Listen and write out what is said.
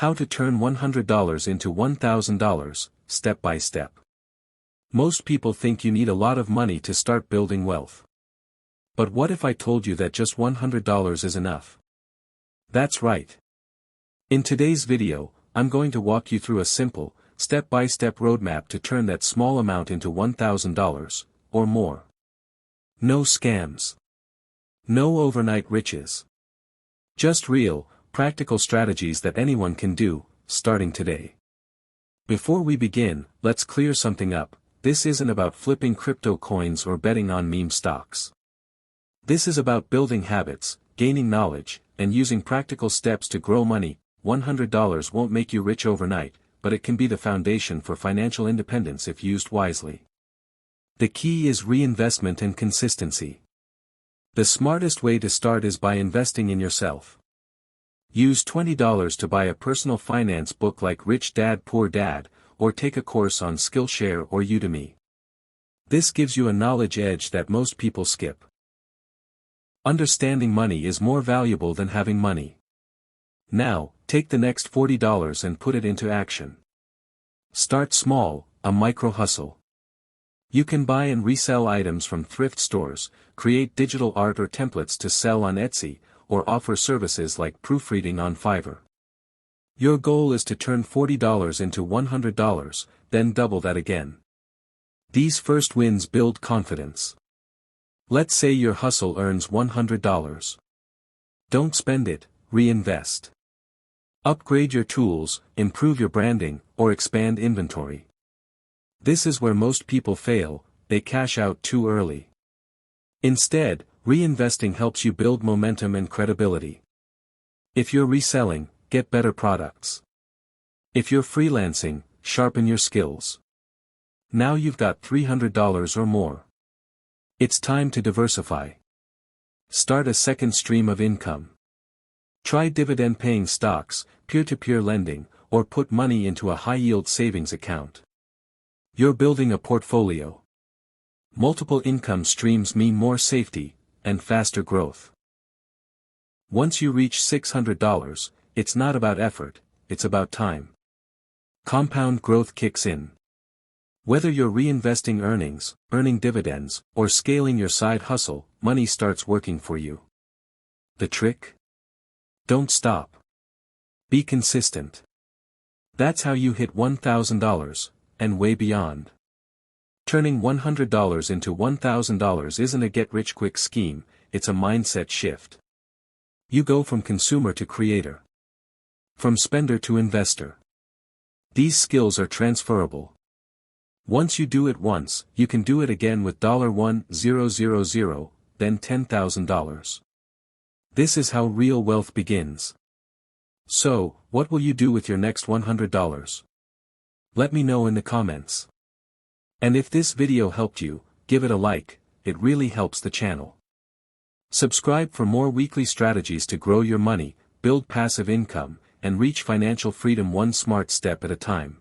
How to turn $100 into $1,000, step by step. Most people think you need a lot of money to start building wealth. But what if I told you that just $100 is enough? That's right. In today's video, I'm going to walk you through a simple, step-by-step roadmap to turn that small amount into $1,000, or more. No scams. No overnight riches. Just real, practical strategies that anyone can do, starting today. Before we begin, let's clear something up. This isn't about flipping crypto coins or betting on meme stocks. This is about building habits, gaining knowledge, and using practical steps to grow money. $100 won't make you rich overnight, but it can be the foundation for financial independence if used wisely. The key is reinvestment and consistency. The smartest way to start is by investing in yourself. Use $20 to buy a personal finance book like Rich Dad Poor Dad, or take a course on Skillshare or Udemy. This gives you a knowledge edge that most people skip. Understanding money is more valuable than having money. Now, take the next $40 and put it into action. Start small, a micro-hustle. You can buy and resell items from thrift stores, create digital art or templates to sell on Etsy, or offer services like proofreading on Fiverr. Your goal is to turn $40 into $100, then double that again. These first wins build confidence. Let's say your hustle earns $100. Don't spend it, reinvest. Upgrade your tools, improve your branding, or expand inventory. This is where most people fail, they cash out too early. Instead, reinvesting helps you build momentum and credibility. If you're reselling, get better products. If you're freelancing, sharpen your skills. Now you've got $300 or more. It's time to diversify. Start a second stream of income. Try dividend-paying stocks, peer-to-peer lending, or put money into a high-yield savings account. You're building a portfolio. Multiple income streams mean more safety, and faster growth. Once you reach $600, it's not about effort, it's about time. Compound growth kicks in. Whether you're reinvesting earnings, earning dividends, or scaling your side hustle, money starts working for you. The trick? Don't stop. Be consistent. That's how you hit $1,000, and way beyond. Turning $100 into $1,000 isn't a get-rich-quick scheme, it's a mindset shift. You go from consumer to creator. From spender to investor. These skills are transferable. Once you do it once, you can do it again with $1,000, then $10,000. This is how real wealth begins. So, what will you do with your next $100? Let me know in the comments. And if this video helped you, give it a like, it really helps the channel. Subscribe for more weekly strategies to grow your money, build passive income, and reach financial freedom one smart step at a time.